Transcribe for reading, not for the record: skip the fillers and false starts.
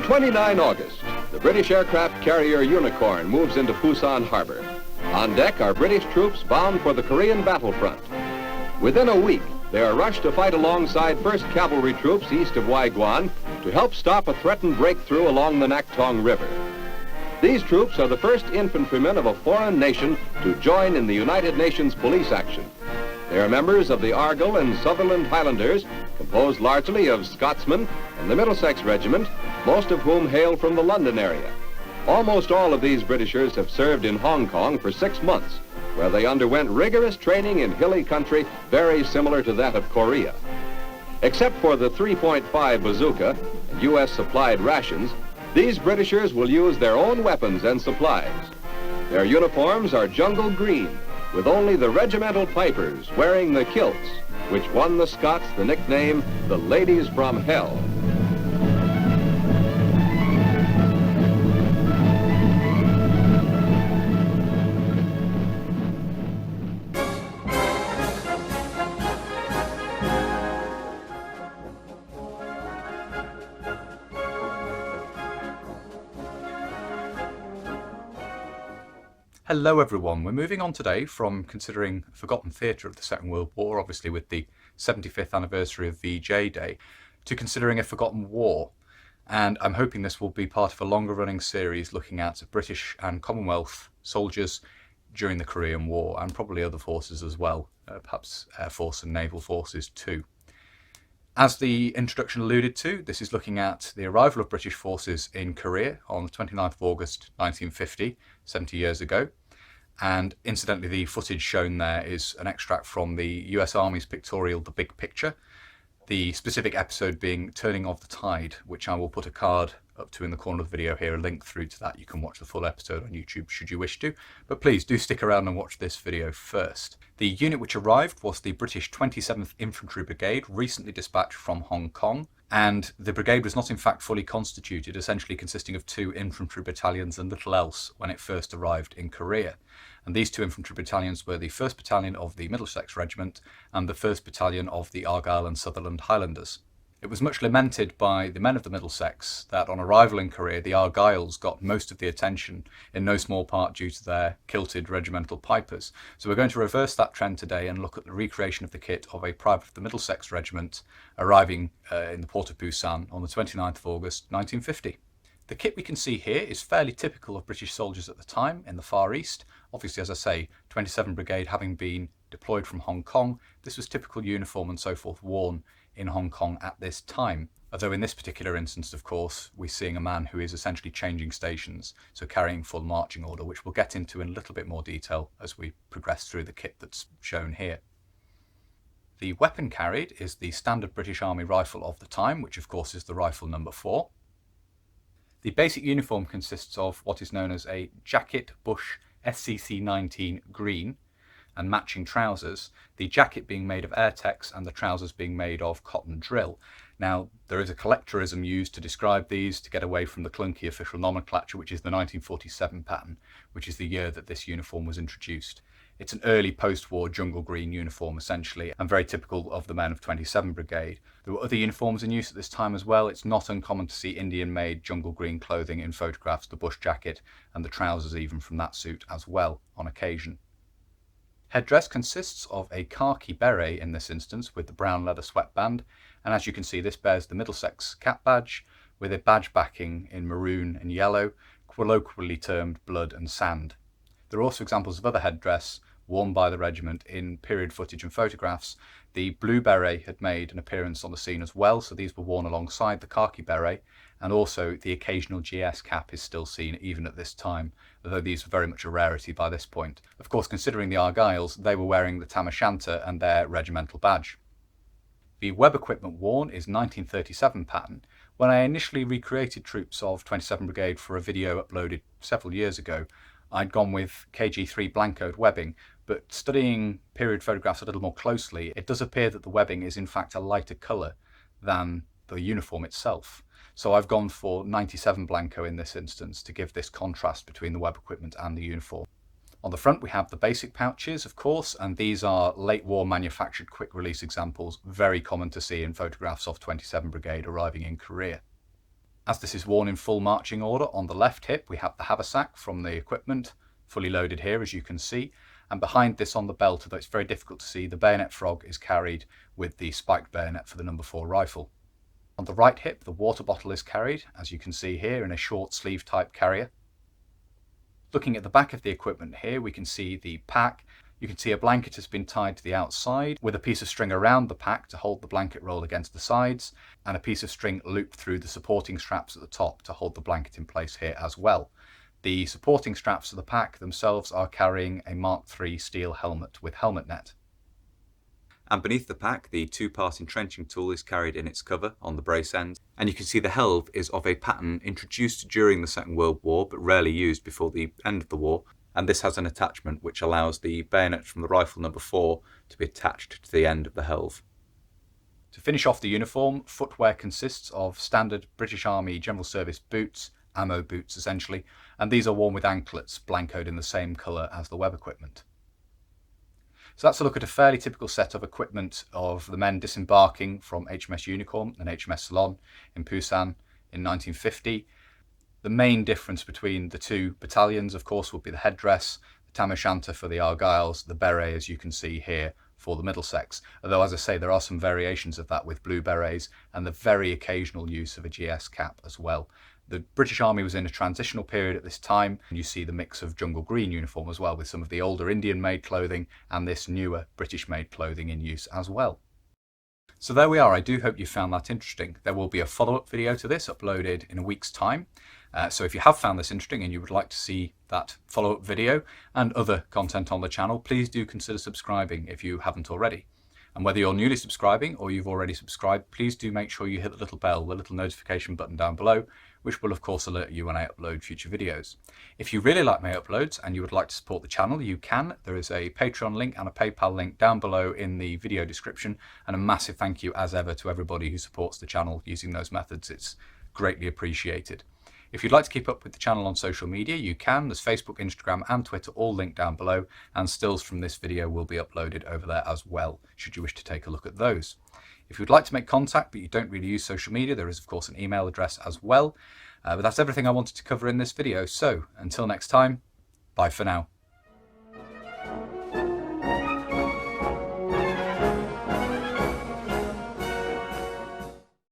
29 August, the British aircraft carrier Unicorn moves into Pusan harbor. On deck are British troops bound for the Korean battlefront. Within a week, they are rushed to fight alongside 1st Cavalry troops east of Waiguan to help stop a threatened breakthrough along the Naktong River. These troops are the first infantrymen of a foreign nation to join in the United Nations police action. They are members of the Argyll and Sutherland Highlanders, composed largely of Scotsmen and the Middlesex Regiment, most of whom hail from the London area. Almost all of these Britishers have served in Hong Kong for 6 months, where they underwent rigorous training in hilly country very similar to that of Korea. Except for the 3.5 bazooka and U.S.-supplied rations, these Britishers will use their own weapons and supplies. Their uniforms are jungle green, with only the regimental pipers wearing the kilts, which won the Scots the nickname the Ladies from Hell. Hello everyone, we're moving on today from considering forgotten theatre of the Second World War, obviously with the 75th anniversary of VJ Day, to considering a forgotten war. And I'm hoping this will be part of a longer running series looking at British and Commonwealth soldiers during the Korean War, and probably other forces as well, perhaps Air Force and Naval forces too. As the introduction alluded to, this is looking at the arrival of British forces in Korea on the 29th of August 1950, 70 years ago. And incidentally, the footage shown there is an extract from the US Army's pictorial The Big Picture, the specific episode being Turning of the Tide, which I will put a card up to in the corner of the video here, a link through to that. You can watch the full episode on YouTube should you wish to, but please do stick around and watch this video first. The unit which arrived was the British 27th Infantry Brigade, recently dispatched from Hong Kong, and the brigade was not in fact fully constituted, essentially consisting of 2 infantry battalions and little else when it first arrived in Korea. And these 2 infantry battalions were the 1st Battalion of the Middlesex Regiment and the 1st Battalion of the Argyll and Sutherland Highlanders. It was much lamented by the men of the Middlesex that on arrival in Korea, the Argylls got most of the attention, in no small part due to their kilted regimental pipers. So we're going to reverse that trend today and look at the recreation of the kit of a private of the Middlesex Regiment arriving in the port of Pusan on the 29th of August 1950. The kit we can see here is fairly typical of British soldiers at the time in the Far East. Obviously, as I say, 27 Brigade having been deployed from Hong Kong, this was typical uniform and so forth worn in Hong Kong at this time. Although in this particular instance, of course, we're seeing a man who is essentially changing stations, so carrying full marching order, which we'll get into in a little bit more detail as we progress through the kit that's shown here. The weapon carried is the standard British Army rifle of the time, which of course is the rifle number 4. The basic uniform consists of what is known as a jacket bush SCC 19 green and matching trousers, the jacket being made of Airtex and the trousers being made of cotton drill. Now, there is a collectorism used to describe these to get away from the clunky official nomenclature, which is the 1947 pattern, which is the year that this uniform was introduced. It's an early post-war jungle green uniform, essentially, and very typical of the men of 27 Brigade. There were other uniforms in use at this time as well. It's not uncommon to see Indian-made jungle green clothing in photographs, the bush jacket and the trousers even from that suit as well on occasion. Headdress consists of a khaki beret in this instance with the brown leather sweatband, and as you can see this bears the Middlesex cap badge with a badge backing in maroon and yellow, colloquially termed blood and sand. There are also examples of other headdress worn by the regiment in period footage and photographs. The blue beret had made an appearance on the scene as well, so these were worn alongside the khaki beret, and also the occasional GS cap is still seen even at this time, although these were very much a rarity by this point. Of course, considering the Argylls, they were wearing the tam o' shanter and their regimental badge. The web equipment worn is 1937 pattern. When I initially recreated troops of 27 Brigade for a video uploaded several years ago, I'd gone with KG3 blancoed webbing, but studying period photographs a little more closely, it does appear that the webbing is in fact a lighter colour than the uniform itself. So I've gone for 97 Blanco in this instance to give this contrast between the web equipment and the uniform. On the front we have the basic pouches, of course, and these are late war manufactured quick release examples, very common to see in photographs of 27 Brigade arriving in Korea. As this is worn in full marching order, on the left hip we have the haversack from the equipment, fully loaded here as you can see, and behind this on the belt, although it's very difficult to see, the bayonet frog is carried with the spiked bayonet for the No. 4 rifle. On the right hip the water bottle is carried, as you can see here, in a short sleeve type carrier. Looking at the back of the equipment here, we can see the pack. You can see a blanket has been tied to the outside with a piece of string around the pack to hold the blanket roll against the sides, and a piece of string looped through the supporting straps at the top to hold the blanket in place here as well. The supporting straps of the pack themselves are carrying a Mark III steel helmet with helmet net. And beneath the pack, the two-part entrenching tool is carried in its cover on the brace end. And you can see the helve is of a pattern introduced during the Second World War, but rarely used before the end of the war. And this has an attachment which allows the bayonet from the rifle No. 4 to be attached to the end of the helve. To finish off the uniform, footwear consists of standard British Army General Service boots, ammo boots essentially, and these are worn with anklets blancoed in the same colour as the web equipment. So that's a look at a fairly typical set of equipment of the men disembarking from HMS Unicorn and HMS Ceylon in Pusan in 1950. The main difference between the two battalions, of course, would be the headdress, the tam o' shanter for the Argylls, the beret, as you can see here, for the Middlesex. Although, as I say, there are some variations of that with blue berets and the very occasional use of a GS cap as well. The British Army was in a transitional period at this time, and you see the mix of jungle green uniform as well, with some of the older Indian-made clothing and this newer British-made clothing in use as well. So there we are. I do hope you found that interesting. There will be a follow-up video to this uploaded in a week's time. So if you have found this interesting and you would like to see that follow-up video and other content on the channel, please do consider subscribing if you haven't already. And whether you're newly subscribing or you've already subscribed, please do make sure you hit the little bell, the little notification button down below, which will of course alert you when I upload future videos. If you really like my uploads and you would like to support the channel, you can. There is a Patreon link and a PayPal link down below in the video description, and a massive thank you as ever to everybody who supports the channel using those methods. It's greatly appreciated. If you'd like to keep up with the channel on social media, you can. There's Facebook, Instagram and Twitter all linked down below, and stills from this video will be uploaded over there as well, should you wish to take a look at those. If you'd like to make contact but you don't really use social media, there is of course an email address as well. But that's everything I wanted to cover in this video, so until next time, bye for now.